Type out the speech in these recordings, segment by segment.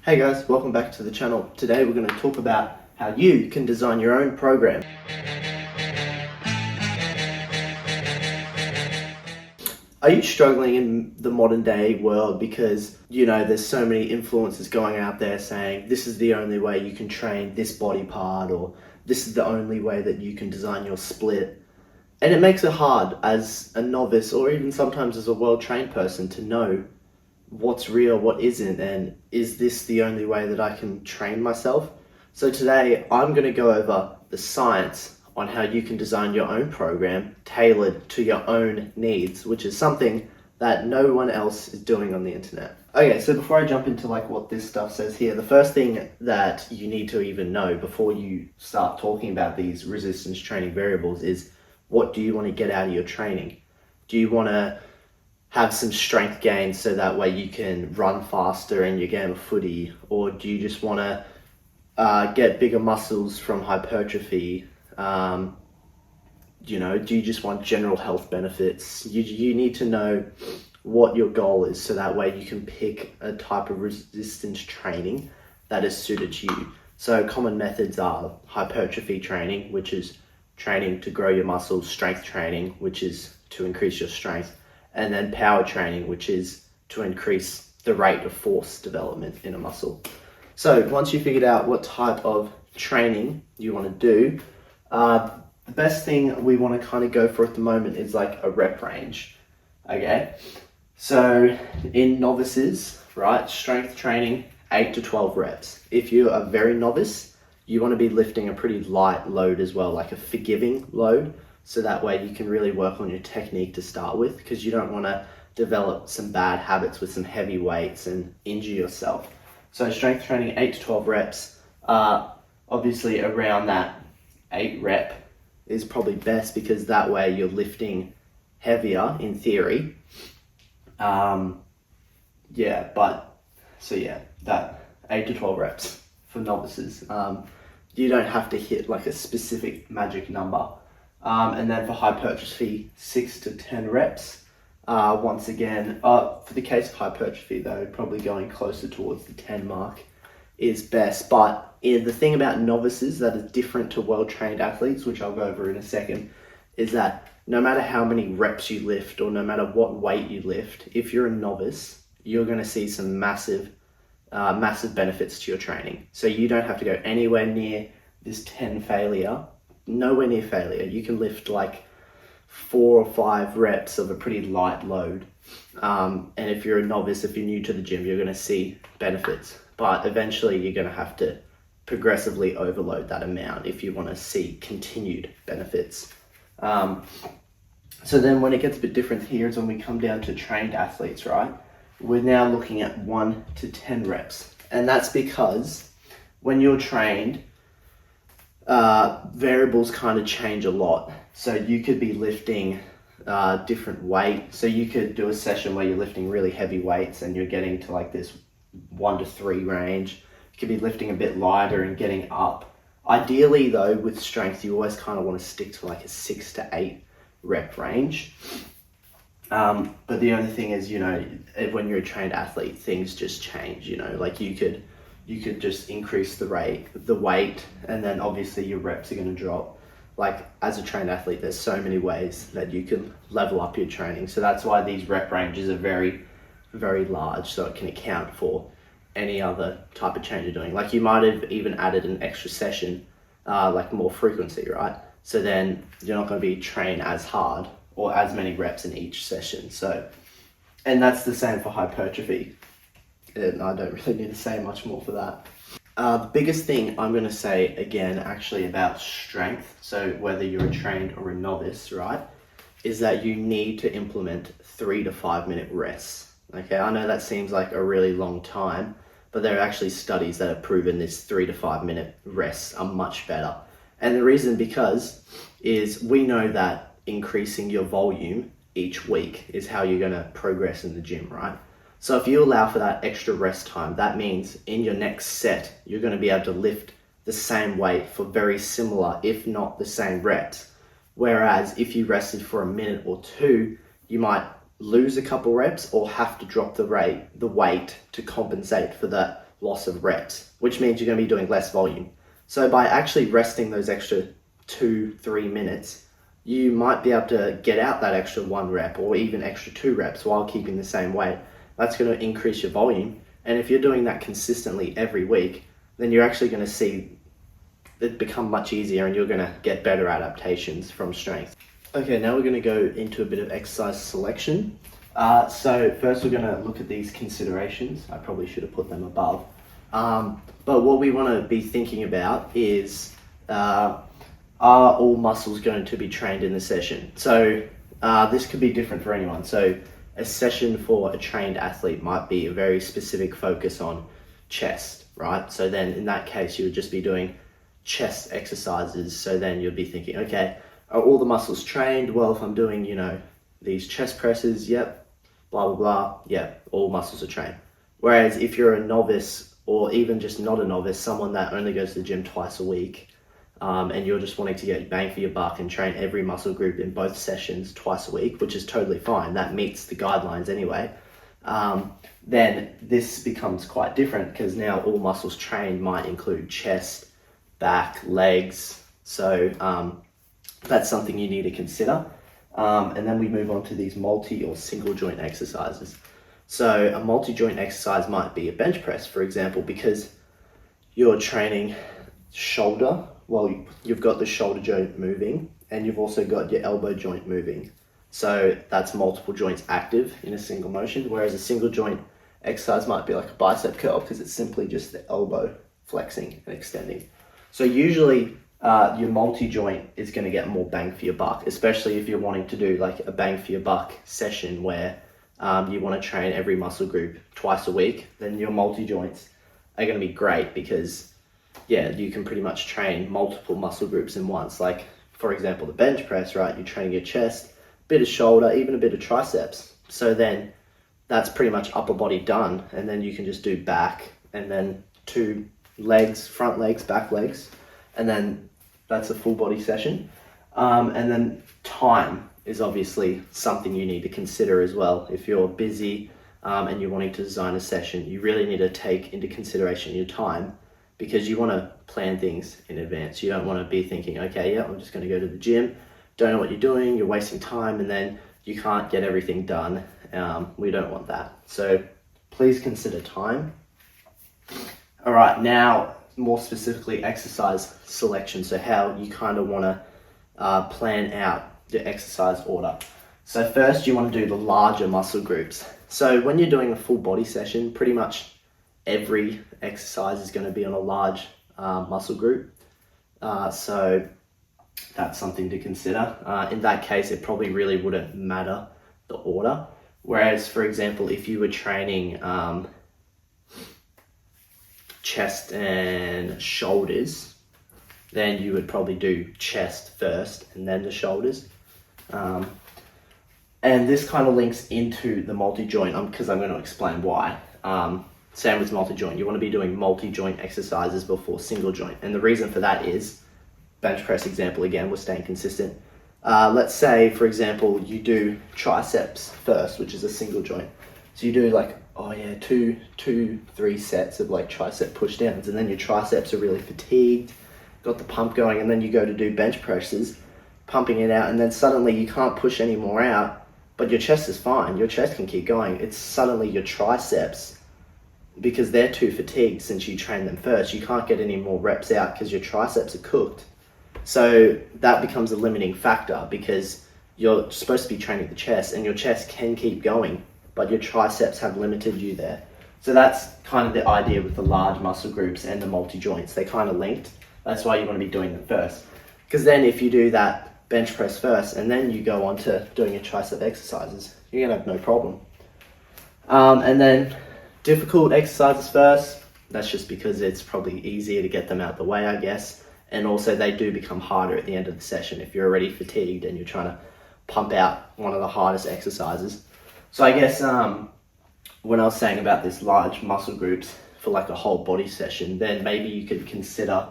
Hey guys, welcome back to the channel. Today we're going to talk about how you can design your own program. Are you struggling in the modern day world because, there's so many influencers going out there saying this is the only way you can train this body part, or this is the only way that you can design your split. And it makes it hard as a novice, or even sometimes as a well-trained person, to know what's real, what isn't, and is this the only way that I can train myself? So today I'm going to go over the science on how you can design your own program tailored to your own needs, which is something that no one else is doing on the internet. Okay, so before I jump into what this stuff says here, the first thing that you need to even know before you start talking about these resistance training variables is, what do you want to get out of your training? Do you want to have some strength gains so that way you can run faster in your game of footy? Or do you just want to get bigger muscles from hypertrophy? Do you just want general health benefits? You need to know what your goal is so that way you can pick a type of resistance training that is suited to you. So common methods are hypertrophy training, which is training to grow your muscles, strength training, which is to increase your strength, and then power training, which is to increase the rate of force development in a muscle. So once you figured out what type of training you want to do, the best thing we want to kind of go for at the moment is a rep range. Okay, so in novices, right, strength training, 8 to 12 reps. If you're a very novice, you want to be lifting a pretty light load as well, like a forgiving load, so that way you can really work on your technique to start with, because you don't want to develop some bad habits with some heavy weights and injure yourself. So strength training, 8 to 12 reps, obviously around that 8 rep is probably best, because that way you're lifting heavier in theory. That 8 to 12 reps for novices. You don't have to hit a specific magic number. And then for hypertrophy, 6 to 10 reps. Once again, for the case of hypertrophy though, probably going closer towards the 10 mark is best. But the thing about novices that is different to well-trained athletes, which I'll go over in a second, is that no matter how many reps you lift or no matter what weight you lift, if you're a novice, you're going to see some massive benefits to your training. So you don't have to go anywhere near this 10 failure. Nowhere near failure. You can lift 4 or 5 reps of a pretty light load. And if you're a novice, if you're new to the gym, you're going to see benefits. But eventually you're going to have to progressively overload that amount if you want to see continued benefits. So then when it gets a bit different here is when we come down to trained athletes, right? We're now looking at 1 to 10 reps. And that's because when you're trained, variables kind of change a lot. So you could be lifting different weight. So you could do a session where you're lifting really heavy weights and you're getting to this 1 to 3 range. You could be lifting a bit lighter and getting up. Ideally though, with strength, you always kind of want to stick to a 6 to 8 rep range. But the only thing is, when you're a trained athlete, things just change, you could just increase the weight, and then obviously your reps are going to drop. As a trained athlete, there's so many ways that you can level up your training. So that's why these rep ranges are very, very large, so it can account for any other type of change you're doing. You might have even added an extra session, more frequency, right? So then you're not going to be trained as hard or as many reps in each session. So, and that's the same for hypertrophy. And I don't really need to say much more for that. The biggest thing I'm going to say again, actually, about strength, so whether you're a trained or a novice, right, is that you need to implement 3 to 5 minute rests. Okay, I know that seems like a really long time, but there are actually studies that have proven this 3 to 5 minute rests are much better. And the reason is we know that increasing your volume each week is how you're going to progress in the gym, right? So if you allow for that extra rest time, that means in your next set, you're going to be able to lift the same weight for very similar, if not the same reps. Whereas if you rested for a minute or two, you might lose a couple reps or have to drop the weight to compensate for that loss of reps, which means you're going to be doing less volume. So by actually resting those extra 2-3 minutes, you might be able to get out that extra 1 rep or even extra 2 reps while keeping the same weight. That's going to increase your volume. And if you're doing that consistently every week, then you're actually going to see it become much easier and you're going to get better adaptations from strength. Okay, now we're going to go into a bit of exercise selection. So first we're going to look at these considerations. I probably should have put them above. But what we want to be thinking about is, are all muscles going to be trained in the session? So this could be different for anyone. So a session for a trained athlete might be a very specific focus on chest, right? So then in that case, you would just be doing chest exercises. So then you'll be thinking, okay, are all the muscles trained? Well, if I'm doing, these chest presses, yep, blah, blah, blah, yep, all muscles are trained. Whereas if you're a novice or even just not a novice, someone that only goes to the gym twice a week, and you're just wanting to get bang for your buck and train every muscle group in both sessions twice a week, which is totally fine. That meets the guidelines anyway. Then this becomes quite different because now all muscles trained might include chest, back, legs. So that's something you need to consider. And then we move on to these multi or single joint exercises. So a multi-joint exercise might be a bench press, for example, because you're training shoulder. Well, you've got the shoulder joint moving and you've also got your elbow joint moving. So that's multiple joints active in a single motion, whereas a single joint exercise might be like a bicep curl because it's simply just the elbow flexing and extending. So usually your multi-joint is going to get more bang for your buck, especially if you're wanting to do like a bang for your buck session where you want to train every muscle group twice a week. Then your multi-joints are going to be great because you can pretty much train multiple muscle groups in once. Like for example, the bench press, right? You're training your chest, a bit of shoulder, even a bit of triceps. So then that's pretty much upper body done. And then you can just do back and then 2 legs, front legs, back legs. And then that's a full body session. And then time is obviously something you need to consider as well. If you're busy and you're wanting to design a session, you really need to take into consideration your time because you want to plan things in advance. You don't want to be thinking, okay, I'm just going to go to the gym, don't know what you're doing, you're wasting time, and then you can't get everything done. We don't want that. So please consider time. All right, now more specifically exercise selection. So how you kind of want to plan out the exercise order. So first you want to do the larger muscle groups. So when you're doing a full body session, pretty much every exercise is going to be on a large muscle group. So that's something to consider. In that case, it probably really wouldn't matter the order. Whereas, for example, if you were training chest and shoulders, then you would probably do chest first and then the shoulders. And this kind of links into the multi-joint because I'm going to explain why. Same with multi-joint. You want to be doing multi-joint exercises before single joint. And the reason for that is, bench press example again, we're staying consistent. Let's say, for example, you do triceps first, which is a single joint. So you do like, 2-3 sets of like tricep push downs, and then your triceps are really fatigued, got the pump going, and then you go to do bench presses, pumping it out, and then suddenly you can't push any more out, but your chest is fine. Your chest can keep going. It's suddenly your triceps, because they're too fatigued since you trained them first, you can't get any more reps out because your triceps are cooked. So that becomes a limiting factor because you're supposed to be training the chest and your chest can keep going, but your triceps have limited you there. So that's kind of the idea with the large muscle groups and the multi-joints. They're kind of linked. That's why you want to be doing them first. Because then if you do that bench press first and then you go on to doing your tricep exercises, you're going to have no problem. And then difficult exercises first. That's just because it's probably easier to get them out the way, I guess. And also they do become harder at the end of the session if you're already fatigued and you're trying to pump out one of the hardest exercises. So I guess when I was saying about this large muscle groups for like a whole body session, then maybe you could consider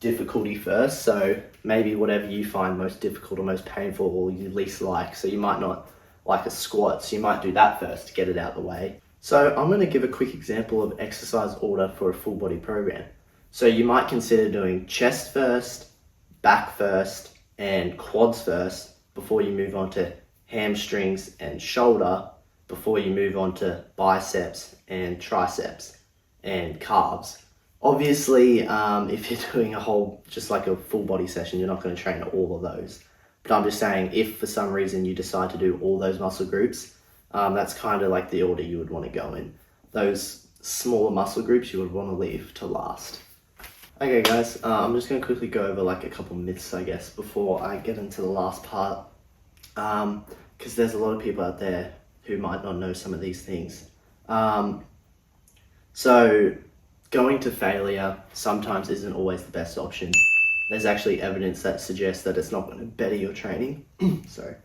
difficulty first. So maybe whatever you find most difficult or most painful or you least like. So you might not like a squat, so you might do that first to get it out of the way. So I'm going to give a quick example of exercise order for a full body program. So you might consider doing chest first, back first, and quads first before you move on to hamstrings and shoulder, before you move on to biceps and triceps and calves. Obviously, if you're doing just like a full body session, you're not going to train all of those. But I'm just saying, if for some reason you decide to do all those muscle groups, that's kind of like the order you would want to go in. Those smaller muscle groups you would want to leave to last. Okay guys, I'm just going to quickly go over like a couple myths, I guess, before I get into the last part. Because there's a lot of people out there who might not know some of these things. So going to failure sometimes isn't always the best option. There's actually evidence that suggests that it's not going to better your training. Sorry.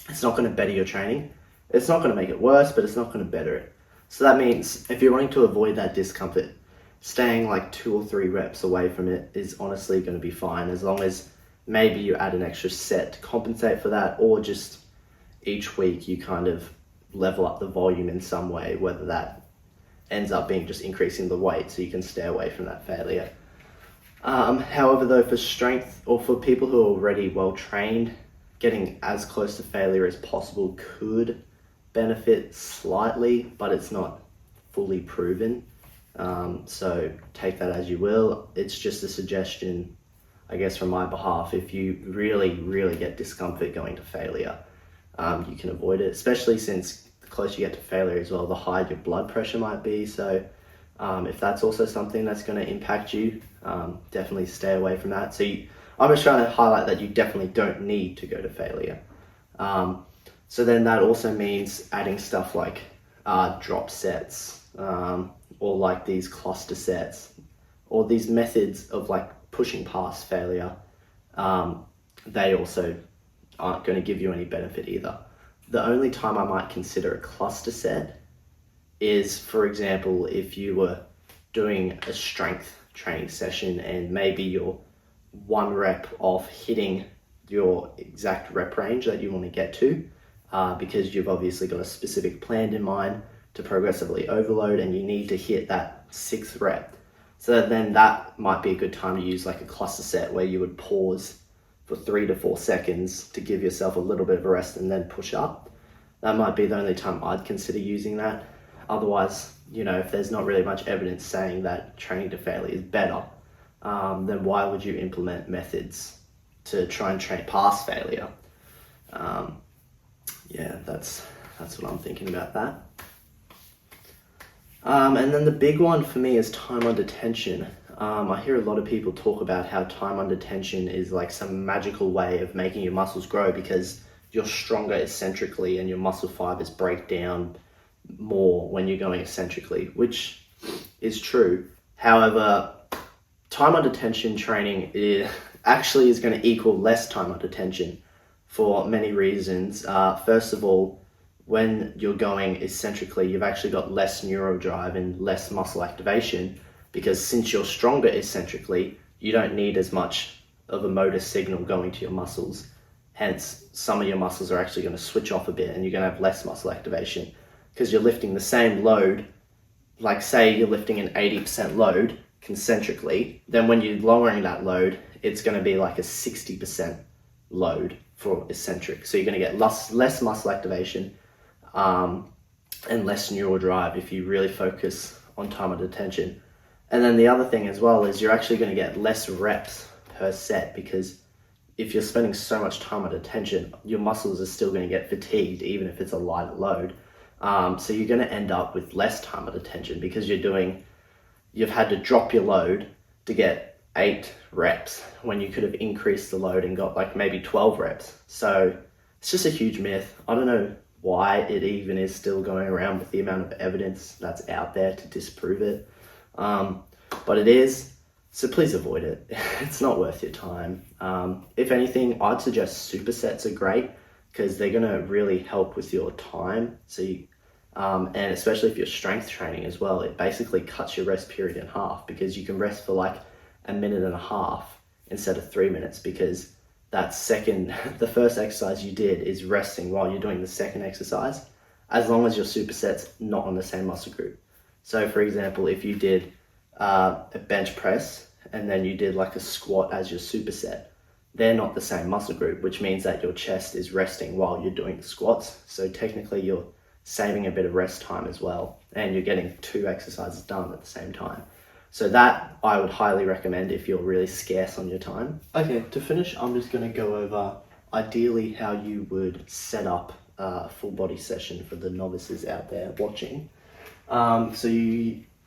It's not going to better your training. It's not going to make it worse, but it's not going to better it. So that means if you're wanting to avoid that discomfort, staying like 2 or 3 reps away from it is honestly going to be fine, as long as maybe you add an extra set to compensate for that, or just each week you kind of level up the volume in some way, whether that ends up being just increasing the weight so you can stay away from that failure. However, though, for strength or for people who are already well trained, getting as close to failure as possible could benefit slightly, but it's not fully proven. So take that as you will. It's just a suggestion, I guess, from my behalf. If you really, really get discomfort going to failure, you can avoid it, especially since the closer you get to failure as well, the higher your blood pressure might be. So if that's also something that's going to impact you, definitely stay away from that. So I'm just trying to highlight that you definitely don't need to go to failure. So then that also means adding stuff like drop sets, or like these cluster sets, or these methods of like pushing past failure. They also aren't going to give you any benefit either. The only time I might consider a cluster set is, for example, if you were doing a strength training session and maybe you're 1 rep off hitting your exact rep range that you want to get to, because you've obviously got a specific plan in mind to progressively overload and you need to hit that 6th rep. So then that might be a good time to use like a cluster set where you would pause for 3 to 4 seconds to give yourself a little bit of a rest and then push up. That might be the only time I'd consider using that. Otherwise, if there's not really much evidence saying that training to failure is better, then why would you implement methods to try and train past failure? That's what I'm thinking about that. And then the big one for me is time under tension. I hear a lot of people talk about how time under tension is like some magical way of making your muscles grow because you're stronger eccentrically and your muscle fibers break down more when you're going eccentrically, which is true. However, time under tension training is going to equal less time under tension for many reasons. First of all, when you're going eccentrically, you've actually got less neurodrive and less muscle activation, because since you're stronger eccentrically, you don't need as much of a motor signal going to your muscles. Hence, some of your muscles are actually going to switch off a bit and you're going to have less muscle activation because you're lifting the same load. Like say you're lifting an 80% load concentrically, then when you're lowering that load, it's going to be like a 60% load for eccentric. So you're going to get less muscle activation and less neural drive if you really focus on time under tension. And then the other thing as well is you're actually going to get less reps per set, because if you're spending so much time under tension, your muscles are still going to get fatigued even if it's a lighter load. So you're going to end up with less time under tension because you've had to drop your load to get 8 reps when you could have increased the load and got like maybe 12 reps. So it's just a huge myth. I don't know why it even is still going around with the amount of evidence that's out there to disprove it. But it is. So please avoid it. It's not worth your time. If anything, I'd suggest supersets are great because they're going to really help with your time. So and especially if you're strength training as well, it basically cuts your rest period in half because you can rest for like 1.5 minutes instead of 3 minutes, because the first exercise you did is resting while you're doing the second exercise. as long as your superset's not on the same muscle group. So for example, if you did a bench press and then you did like a squat as your superset, they're not the same muscle group, which means that your chest is resting while you're doing the squats. So technically you're saving a bit of rest time as well, and you're getting 2 exercises done at the same time. So that I would highly recommend if you're really scarce on your time. Okay, to finish, I'm just going to go over ideally how you would set up a full body session for the novices out there watching.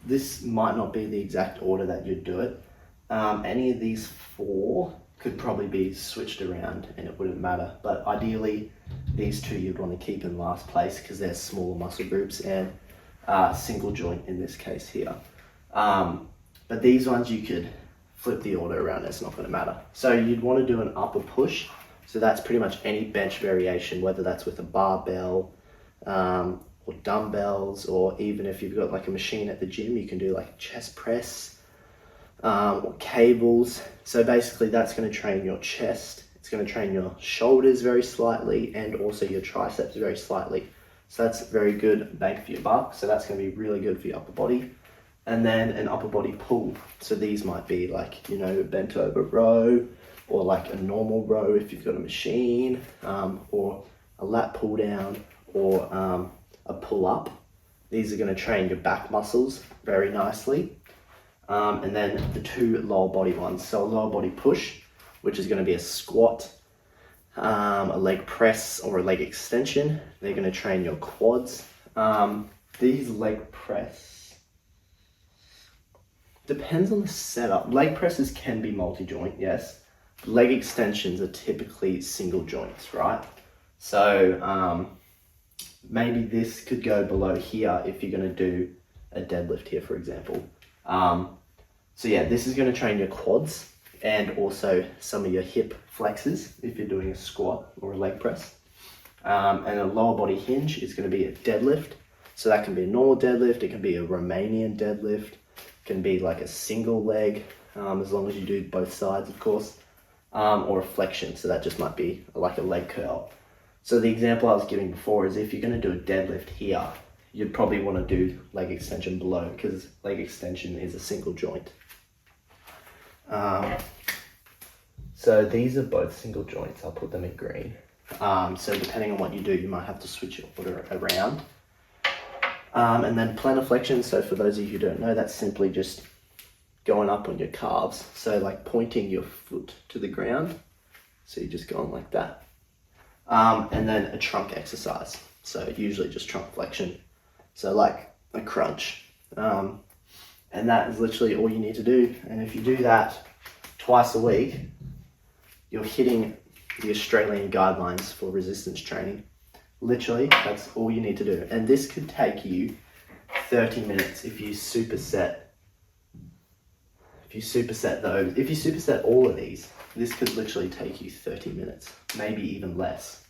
This might not be the exact order that you'd do it. Any of these 4 could probably be switched around and it wouldn't matter, but ideally these 2 you'd want to keep in last place because they're smaller muscle groups and single joint in this case here. But these ones you could flip the order around, it's not going to matter. So you'd want to do an upper push, so that's pretty much any bench variation, whether that's with a barbell or dumbbells, or even if you've got like a machine at the gym, you can do like a chest press or cables. So basically that's going to train your chest, it's going to train your shoulders very slightly, and also your triceps very slightly. So that's very good bang for your buck. So that's going to be really good for your upper body. And then an upper body pull. So these might be like, you know, a bent over row, or like a normal row if you've got a machine, or a lat pull down, or a pull up. These are going to train your back muscles very nicely. And then the 2 lower body ones. So a lower body push, which is going to be a squat, a leg press, or a leg extension. They're going to train your quads. These leg press, depends on the setup. Leg presses can be multi-joint, yes. Leg extensions are typically single joints, right? So maybe this could go below here if you're going to do a deadlift here, for example. So yeah, this is going to train your quads and also some of your hip flexors if you're doing a squat or a leg press. And a lower body hinge is going to be a deadlift. So that can be a normal deadlift, it can be a Romanian deadlift, it can be like a single leg, as long as you do both sides, of course, or a flexion. So that just might be like a leg curl. So the example I was giving before is if you're going to do a deadlift here, you'd probably want to do leg extension below, because leg extension is a single joint. So these are both single joints. I'll put them in green. So depending on what you do, you might have to switch your order around. And then plantar flexion. So for those of you who don't know, that's simply just going up on your calves. So like pointing your foot to the ground. So you're just going like that. And then a trunk exercise. So usually just trunk flexion. So like a crunch. And that is literally all you need to do. And if you do that twice a week, you're hitting the Australian guidelines for resistance training. Literally, that's all you need to do. And this could take you 30 minutes if you superset. If you superset all of these, this could literally take you 30 minutes, maybe even less.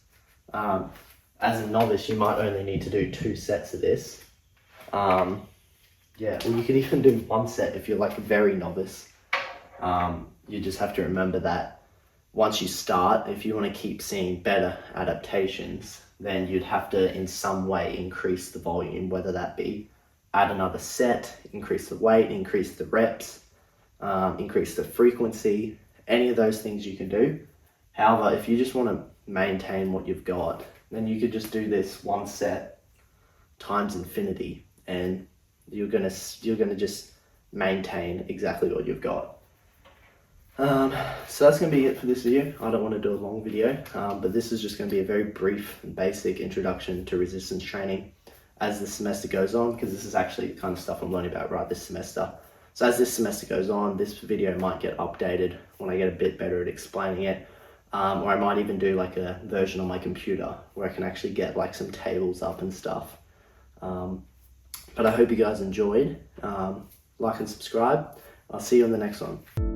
As a novice, you might only need to do 2 sets of this. Yeah, or you could even do 1 set if you're like a very novice. You just have to remember that once you start, if you want to keep seeing better adaptations, then you'd have to in some way increase the volume, whether that be add another set, increase the weight, increase the reps, increase the frequency, any of those things you can do. However, if you just want to maintain what you've got, then you could just do this 1 set times infinity, and you're gonna just maintain exactly what you've got. So that's going to be it for this video. I don't want to do a long video, but this is just going to be a very brief and basic introduction to resistance training as the semester goes on, because this is actually the kind of stuff I'm learning about right this semester. So as this semester goes on, this video might get updated when I get a bit better at explaining it, or I might even do like a version on my computer where I can actually get like some tables up and stuff. But I hope you guys enjoyed. Like and subscribe. I'll see you on the next one.